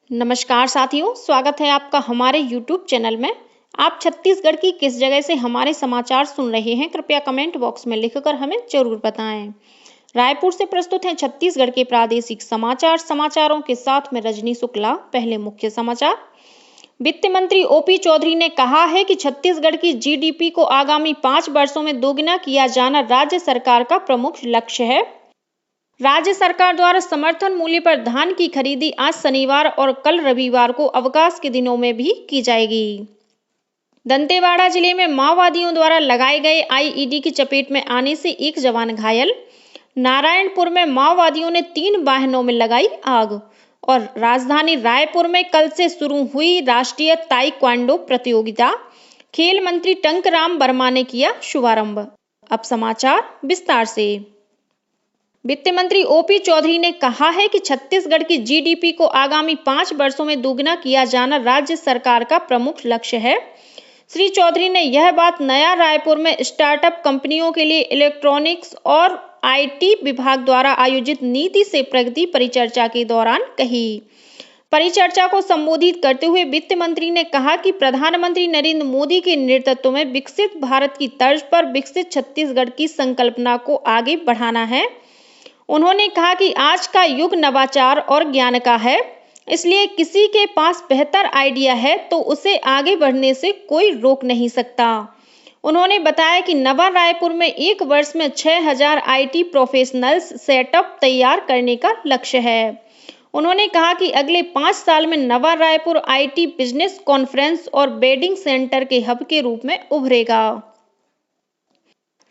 नमस्कार साथियों, स्वागत है आपका हमारे YouTube चैनल में। आप छत्तीसगढ़ की किस जगह से हमारे समाचार सुन रहे हैं, कृपया कमेंट बॉक्स में लिखकर हमें जरूर बताएं। रायपुर से प्रस्तुत हैं छत्तीसगढ़ के प्रादेशिक समाचार। समाचारों के साथ में रजनी शुक्ला। पहले मुख्य समाचार। वित्त मंत्री ओपी चौधरी ने कहा है कि छत्तीसगढ़ की जीडीपी को आगामी 5 वर्षों में दोगुना किया जाना राज्य सरकार का प्रमुख लक्ष्य है। राज्य सरकार द्वारा समर्थन मूल्य पर धान की खरीदी आज शनिवार और कल रविवार को अवकाश के दिनों में भी की जाएगी। दंतेवाड़ा जिले में माओवादियों द्वारा लगाए गए आईईडी की चपेट में आने से एक जवान घायल। नारायणपुर में माओवादियों ने 3 वाहनों में लगाई आग। और राजधानी रायपुर में कल से शुरू हुई राष्ट्रीय ताइक्वांडो प्रतियोगिता। खेल मंत्री टंकराम वर्मा ने किया शुभारंभ। अब समाचार विस्तार से। वित्त मंत्री ओपी चौधरी ने कहा है कि छत्तीसगढ़ की जीडीपी को आगामी 5 वर्षों में दोगुना किया जाना राज्य सरकार का प्रमुख लक्ष्य है। श्री चौधरी ने यह बात नया रायपुर में स्टार्टअप कंपनियों के लिए इलेक्ट्रॉनिक्स और आईटी विभाग द्वारा आयोजित नीति से प्रगति परिचर्चा के दौरान कही। परिचर्चा को संबोधित करते हुए वित्त मंत्री ने कहा कि प्रधानमंत्री नरेंद्र मोदी के नेतृत्व में विकसित भारत की तर्ज पर विकसित छत्तीसगढ़ की संकल्पना को आगे बढ़ाना है। उन्होंने कहा कि आज का युग नवाचार और ज्ञान का है, इसलिए किसी के पास बेहतर आइडिया है तो उसे आगे बढ़ने से कोई रोक नहीं सकता। उन्होंने बताया कि नवा रायपुर में 1 वर्ष में 6000 आईटी प्रोफेशनल्स सेटअप तैयार करने का लक्ष्य है। उन्होंने कहा कि अगले 5 साल में नवा रायपुर आईटी बिजनेस कॉन्फ्रेंस और वेडिंग सेंटर के हब के रूप में उभरेगा।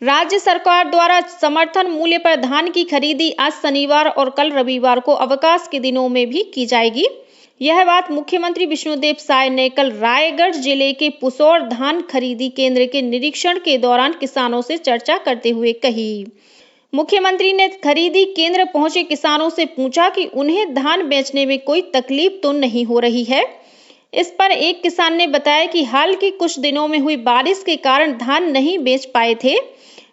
राज्य सरकार द्वारा समर्थन मूल्य पर धान की खरीदी आज शनिवार और कल रविवार को अवकाश के दिनों में भी की जाएगी। यह बात मुख्यमंत्री विष्णुदेव साय ने कल रायगढ़ जिले के पुसौर धान खरीदी केंद्र के निरीक्षण के दौरान किसानों से चर्चा करते हुए कही। मुख्यमंत्री ने खरीदी केंद्र पहुंचे किसानों से पूछा कि उन्हें धान बेचने में कोई तकलीफ तो नहीं हो रही है। इस पर एक किसान ने बताया कि हाल के कुछ दिनों में हुई बारिश के कारण धान नहीं बेच पाए थे,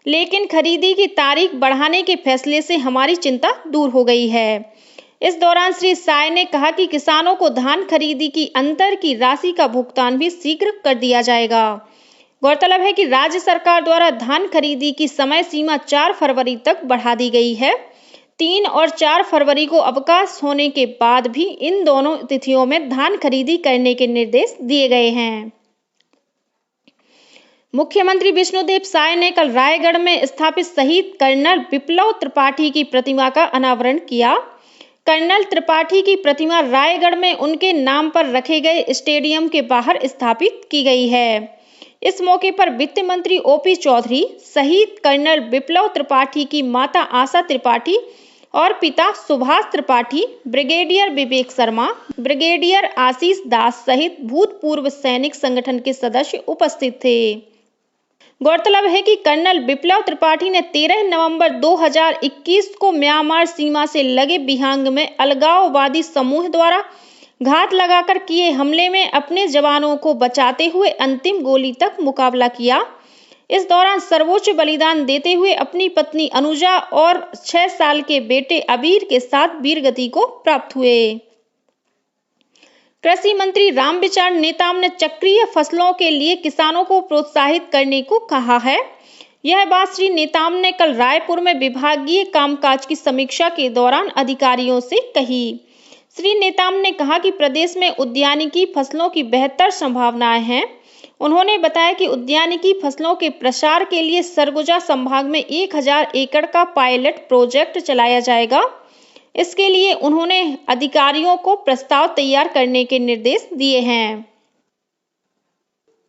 लेकिन खरीदी की तारीख बढ़ाने के फैसले से हमारी चिंता दूर हो गई है। इस दौरान श्री साय ने कहा कि किसानों को धान खरीदी की अंतर की राशि का भुगतान भी शीघ्र कर दिया जाएगा। गौरतलब है कि राज्य सरकार द्वारा धान खरीदी की समय सीमा 4 फरवरी तक बढ़ा दी गई है। 3 और 4 फरवरी को अवकाश होने के बाद भी इन दोनों तिथियों में धान खरीदी करने के निर्देश दिए गए हैं। मुख्यमंत्री विष्णुदेव साय ने कल रायगढ़ में स्थापित शहीद कर्नल विप्लव त्रिपाठी की प्रतिमा का अनावरण किया। कर्नल त्रिपाठी की प्रतिमा रायगढ़ में उनके नाम पर रखे गए स्टेडियम के बाहर स्थापित की गई है। इस मौके पर वित्त मंत्री ओपी चौधरी शहीद कर्नल विप्लव त्रिपाठी की माता आशा त्रिपाठी और पिता सुभाष त्रिपाठी, ब्रिगेडियर विवेक शर्मा, ब्रिगेडियर आशीष दास सहित भूतपूर्व सैनिक संगठन के सदस्य उपस्थित थे। गौरतलब है कि कर्नल विप्लव त्रिपाठी ने 13 नवंबर 2021 को म्यांमार सीमा से लगे बिहांग में अलगाववादी समूह द्वारा घात लगाकर किए हमले में अपने जवानों को बचाते हुए अंतिम गोली तक मुकाबला किया। इस दौरान सर्वोच्च बलिदान देते हुए अपनी पत्नी अनुजा और 6 साल के बेटे अबीर के साथ वीरगति को प्राप्त हुए। कृषि मंत्री रामविचार नेताम ने चक्रीय फसलों के लिए किसानों को प्रोत्साहित करने को कहा है। यह बात श्री नेताम ने कल रायपुर में विभागीय कामकाज की समीक्षा के दौरान अधिकारियों से कही। श्री नेताम ने कहा कि प्रदेश में उद्यानिकी फसलों की बेहतर संभावनाएं हैं। उन्होंने बताया कि उद्यानिकी फसलों के प्रसार के लिए सरगुजा संभाग में 1000 एकड़ का पायलट प्रोजेक्ट चलाया जाएगा। इसके लिए उन्होंने अधिकारियों को प्रस्ताव तैयार करने के निर्देश दिए हैं।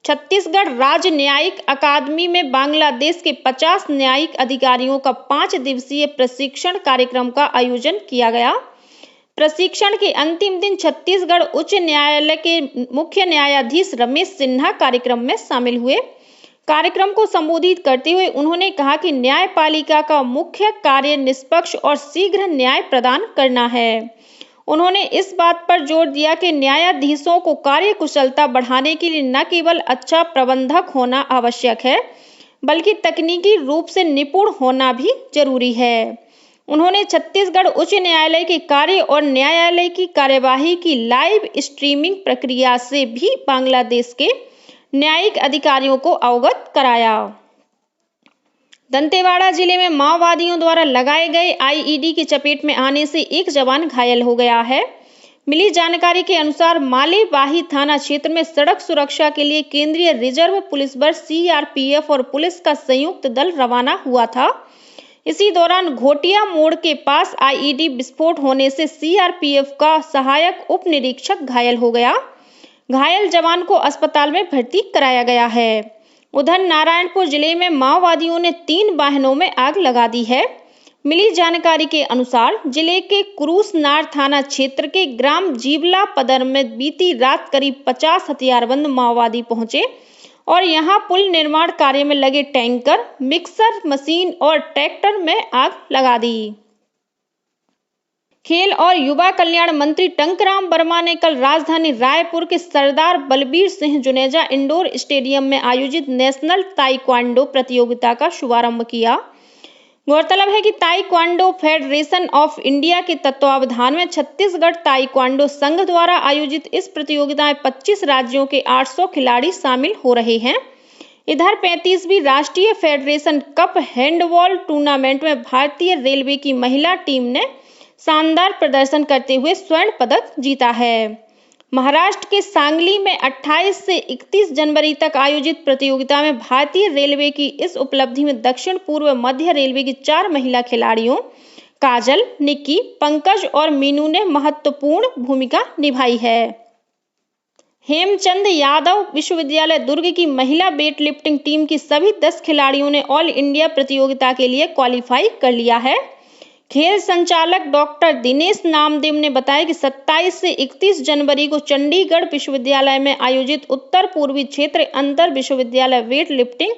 छत्तीसगढ़ राज्य न्यायिक अकादमी में बांग्लादेश के 50 न्यायिक अधिकारियों का 5 दिवसीय प्रशिक्षण कार्यक्रम का आयोजन किया गया। प्रशिक्षण के अंतिम दिन छत्तीसगढ़ उच्च न्यायालय के मुख्य न्यायाधीश रमेश सिन्हा कार्यक्रम में शामिल हुए। कार्यक्रम को संबोधित करते हुए उन्होंने कहा कि न्यायपालिका का मुख्य कार्य निष्पक्ष और शीघ्र न्याय प्रदान करना है। उन्होंने इस बात पर जोर दिया कि न्यायाधीशों को कार्य कुशलता बढ़ाने के लिए न केवल अच्छा प्रबंधक होना आवश्यक है, बल्कि तकनीकी रूप से निपुण होना भी जरूरी है। उन्होंने छत्तीसगढ़ उच्च न्यायालय के कार्य और न्यायालय की कार्यवाही की लाइव स्ट्रीमिंग प्रक्रिया से भी बांग्लादेश के न्यायिक अधिकारियों को अवगत कराया। दंतेवाड़ा जिले में माओवादियों द्वारा लगाए गए आईईडी की चपेट में आने से एक जवान घायल हो गया है। मिली जानकारी के अनुसार मालेबाही थाना क्षेत्र में सड़क सुरक्षा के लिए केंद्रीय रिजर्व पुलिस बल सीआरपीएफ और पुलिस का संयुक्त दल रवाना हुआ था। इसी दौरान घोटिया मोड़ के पास आईईडी विस्फोट होने से सीआरपीएफ का सहायक उप निरीक्षक घायल हो गया। घायल जवान को अस्पताल में भर्ती कराया गया है। उधर नारायणपुर जिले में माओवादियों ने 3 वाहनों में आग लगा दी है। मिली जानकारी के अनुसार जिले के कुरूसनार थाना क्षेत्र के ग्राम जीवला पदर में बीती रात करीब 50 हथियारबंद माओवादी पहुंचे और यहां पुल निर्माण कार्य में लगे टैंकर, मिक्सर मशीन और ट्रैक्टर में आग लगा दी। खेल और युवा कल्याण मंत्री टंकराम वर्मा ने कल राजधानी रायपुर के सरदार बलबीर सिंह जुनेजा इंडोर स्टेडियम में आयोजित नेशनल ताइक्वांडो प्रतियोगिता का शुभारंभ किया। गौरतलब है कि ताइक्वांडो फेडरेशन ऑफ इंडिया के तत्वावधान में छत्तीसगढ़ ताइक्वांडो संघ द्वारा आयोजित इस प्रतियोगिता में 25 राज्यों के 800 खिलाड़ी शामिल हो रहे हैं। इधर 35वीं राष्ट्रीय फेडरेशन कप हैंडबॉल टूर्नामेंट में भारतीय रेलवे की महिला टीम ने शानदार प्रदर्शन करते हुए स्वर्ण पदक जीता है। महाराष्ट्र के सांगली में 28 से 31 जनवरी तक आयोजित प्रतियोगिता में भारतीय रेलवे की इस उपलब्धि में दक्षिण पूर्व मध्य रेलवे की 4 महिला खिलाड़ियों काजल, निक्की, पंकज और मीनू ने महत्वपूर्ण भूमिका निभाई है। हेमचंद यादव विश्वविद्यालय दुर्ग की महिला वेट लिफ्टिंग टीम की सभी 10 खिलाड़ियों ने ऑल इंडिया प्रतियोगिता के लिए क्वालिफाई कर लिया है। खेल संचालक डॉक्टर दिनेश नामदेव ने बताया कि 27 से 31 जनवरी को चंडीगढ़ विश्वविद्यालय में आयोजित उत्तर पूर्वी क्षेत्र अंतर विश्वविद्यालय वेट लिफ्टिंग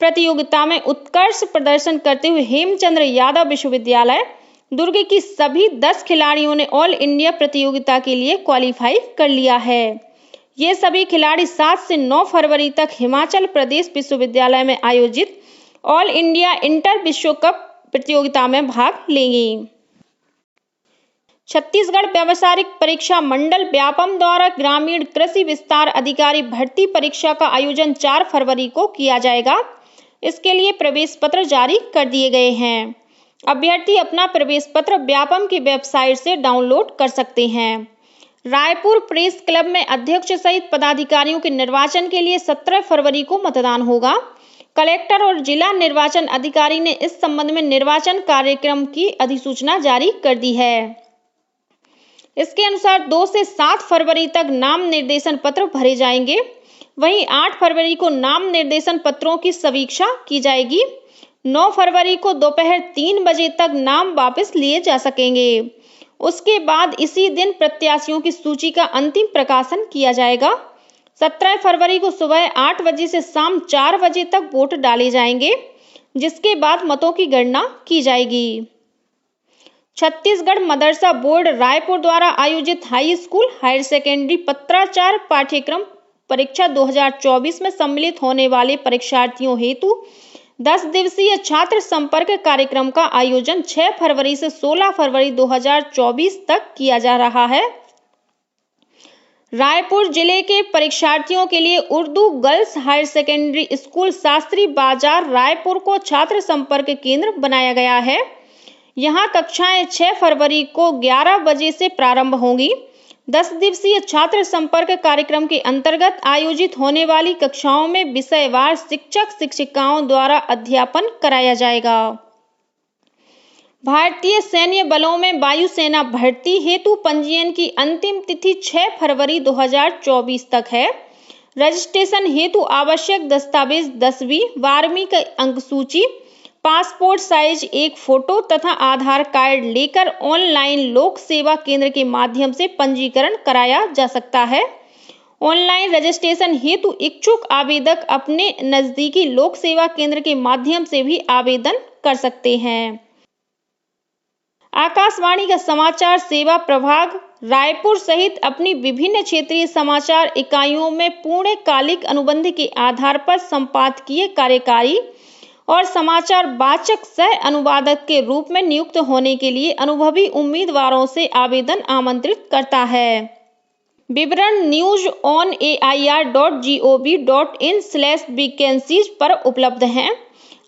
प्रतियोगिता में उत्कृष्ट प्रदर्शन करते हुए हेमचंद्र यादव विश्वविद्यालय दुर्ग की सभी 10 खिलाड़ियों ने ऑल इंडिया प्रतियोगिता के लिए क्वालिफाई कर लिया है। ये सभी खिलाड़ी 7 से 9 फरवरी तक हिमाचल प्रदेश विश्वविद्यालय में आयोजित ऑल इंडिया इंटर विश्व कप प्रतियोगिता में भाग लेंगे। छत्तीसगढ़ व्यावसायिक परीक्षा मंडल व्यापम द्वारा ग्रामीण कृषि विस्तार अधिकारी भर्ती परीक्षा का आयोजन 4 फरवरी को किया जाएगा। इसके लिए प्रवेश पत्र जारी कर दिए गए हैं। अभ्यर्थी अपना प्रवेश पत्र व्यापम की वेबसाइट से डाउनलोड कर सकते हैं। रायपुर प्रेस क्लब में अध्यक्ष सहित पदाधिकारियों के निर्वाचन के लिए 17 फरवरी को मतदान होगा। कलेक्टर और जिला निर्वाचन अधिकारी ने इस संबंध में निर्वाचन कार्यक्रम की अधिसूचना जारी कर दी है। इसके अनुसार 2 से 7 फरवरी तक नाम निर्देशन पत्र भरे जाएंगे। वहीं 8 फरवरी को नाम निर्देशन पत्रों की समीक्षा की जाएगी। 9 फरवरी को दोपहर 3 बजे तक नाम वापस लिए जा सकेंगे। उसके बाद इसी दिन प्रत्याशियों की सूची का अंतिम प्रकाशन किया जाएगा। 17 फरवरी को सुबह 8 बजे से शाम 4 बजे तक वोट डाले जाएंगे, जिसके बाद मतों की गणना की जाएगी। छत्तीसगढ़ मदरसा बोर्ड रायपुर द्वारा आयोजित हाई स्कूल हायर सेकेंडरी पत्राचार पाठ्यक्रम परीक्षा 2024 में सम्मिलित होने वाले परीक्षार्थियों हेतु 10 दिवसीय छात्र संपर्क कार्यक्रम का आयोजन 6 फरवरी से 16 फरवरी 2024 तक किया जा रहा है। रायपुर जिले के परीक्षार्थियों के लिए Urdu girls higher secondary school Shastri Bazar Raipur को छात्र संपर्क केंद्र बनाया गया है। यहां कक्षाएं 6 फरवरी को 11 बजे से प्रारंभ होंगी। 10 दिवसीय छात्र संपर्क कार्यक्रम के अंतर्गत आयोजित होने वाली कक्षाओं में विषयवार शिक्षक शिक्षिकाओं द्वारा अध्यापन कराया जाएगा। भारतीय सैन्य बलों में वायुसेना भर्ती हेतु पंजीयन की अंतिम तिथि 6 फरवरी 2024 तक है। रजिस्ट्रेशन हेतु आवश्यक दस्तावेज 10वीं 12वीं की अंक सूची, पासपोर्ट साइज 1 फोटो तथा आधार कार्ड लेकर ऑनलाइन लोक सेवा केंद्र के माध्यम से पंजीकरण कराया जा सकता है। ऑनलाइन रजिस्ट्रेशन हेतु इच्छुक आवेदक अपने नजदीकी लोक सेवा केंद्र के माध्यम से भी आवेदन कर सकते हैं। आकाशवाणी का समाचार सेवा प्रभाग रायपुर सहित अपनी विभिन्न क्षेत्रीय समाचार इकाइयों में पूर्णकालिक अनुबंध के आधार पर संपादकीय कार्यकारी और समाचार वाचक सह अनुवादक के रूप में नियुक्त होने के लिए अनुभवी उम्मीदवारों से आवेदन आमंत्रित करता है। विवरण news.on.air.gov.in/vacancies पर उपलब्ध हैं।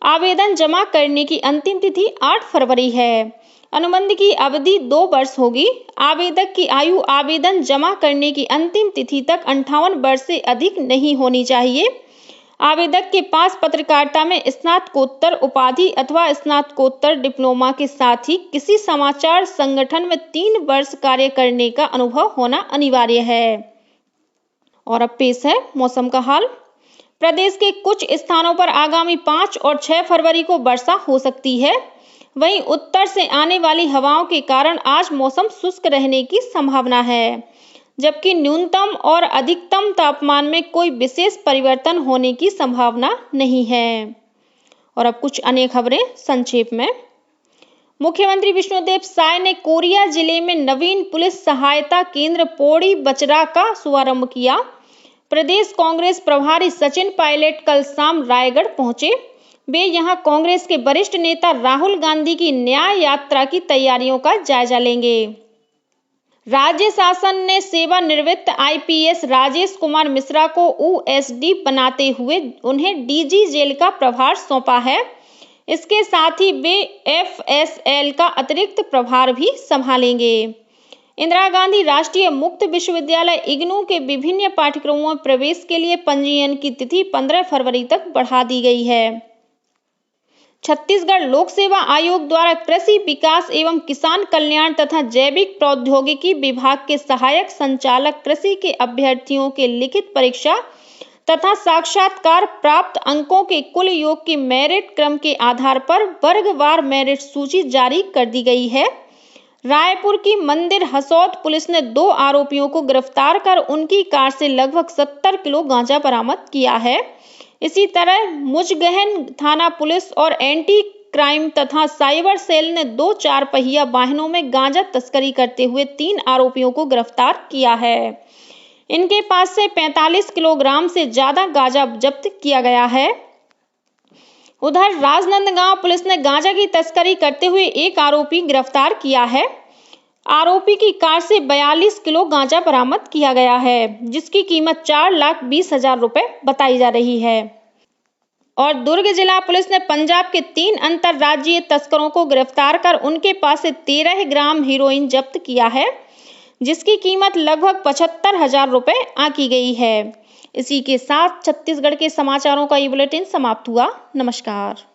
आवेदन जमा करने की अंतिम तिथि 8 फरवरी है। अनुबंध की अवधि 2 वर्ष होगी। आवेदक की आयु आवेदन जमा करने की अंतिम तिथि तक 58 वर्ष से अधिक नहीं होनी चाहिए। आवेदक के पास पत्रकारिता में स्नातकोत्तर उपाधि अथवा स्नातकोत्तर डिप्लोमा के साथ ही किसी समाचार संगठन में 3 वर्ष कार्य करने का अनुभव होना अनिवार्य है। और अब पेश है मौसम का हाल। प्रदेश के कुछ स्थानों पर आगामी 5 और 6 फरवरी को वर्षा हो सकती है। वहीं उत्तर से आने वाली हवाओं के कारण आज मौसम शुष्क रहने की संभावना है, जबकि न्यूनतम और अधिकतम तापमान में कोई विशेष परिवर्तन होने की संभावना नहीं है। और अब कुछ अन्य खबरें संक्षेप में। मुख्यमंत्री विष्णुदेव साय ने कोरिया जिले में नवीन पुलिस सहायता केंद्र पौड़ी बचरा का शुभारंभ किया। प्रदेश कांग्रेस प्रभारी सचिन पायलट कल शाम रायगढ़ पहुंचे। वे यहां कांग्रेस के वरिष्ठ नेता राहुल गांधी की न्याय यात्रा की तैयारियों का जायजा लेंगे। राज्य शासन ने सेवानिवृत्त आईपीएस राजेश कुमार मिश्रा को ओएसडी बनाते हुए उन्हें डीजी जेल का प्रभार सौंपा है। इसके साथ ही वे एफएसएल का अतिरिक्त प्रभार भी संभालेंगे। इंदिरा गांधी राष्ट्रीय मुक्त विश्वविद्यालय इग्नू के विभिन्न पाठ्यक्रमों में प्रवेश के लिए पंजीयन की तिथि 15 फरवरी तक बढ़ा दी गई है। छत्तीसगढ़ लोक सेवा आयोग द्वारा कृषि विकास एवं किसान कल्याण तथा जैविक प्रौद्योगिकी विभाग के सहायक संचालक कृषि के अभ्यर्थियों के लिखित परीक्षा तथा साक्षात्कार प्राप्त अंकों के कुल योग की मेरिट क्रम के आधार पर वर्गवार मेरिट सूची जारी कर दी गई है। रायपुर की मंदिर हसौद पुलिस ने 2 आरोपियों को गिरफ्तार कर उनकी कार से लगभग 70 किलो गांजा बरामद किया है। इसी तरह मुजगहन थाना पुलिस और एंटी क्राइम तथा साइबर सेल ने 2 4 पहिया वाहनों में गांजा तस्करी करते हुए 3 आरोपियों को गिरफ्तार किया है। इनके पास से 45 किलोग्राम से ज्यादा गांजा जब्त किया गया है। उधर राजनांदगांव पुलिस ने गांजा की तस्करी करते हुए एक आरोपी गिरफ्तार किया है। आरोपी की कार से 42 किलो गांजा बरामद किया गया है, जिसकी कीमत 4,20,000 रुपए बताई जा रही है। और दुर्ग जिला पुलिस ने पंजाब के 3 अंतर्राज्यीय तस्करों को गिरफ्तार कर उनके पास से 13 ग्राम हीरोइन जब्त किया है, जिसकी कीमत लगभग 75,000 रुपए आंकी गई है। इसी के साथ छत्तीसगढ़ के समाचारों का ये बुलेटिन समाप्त हुआ। नमस्कार।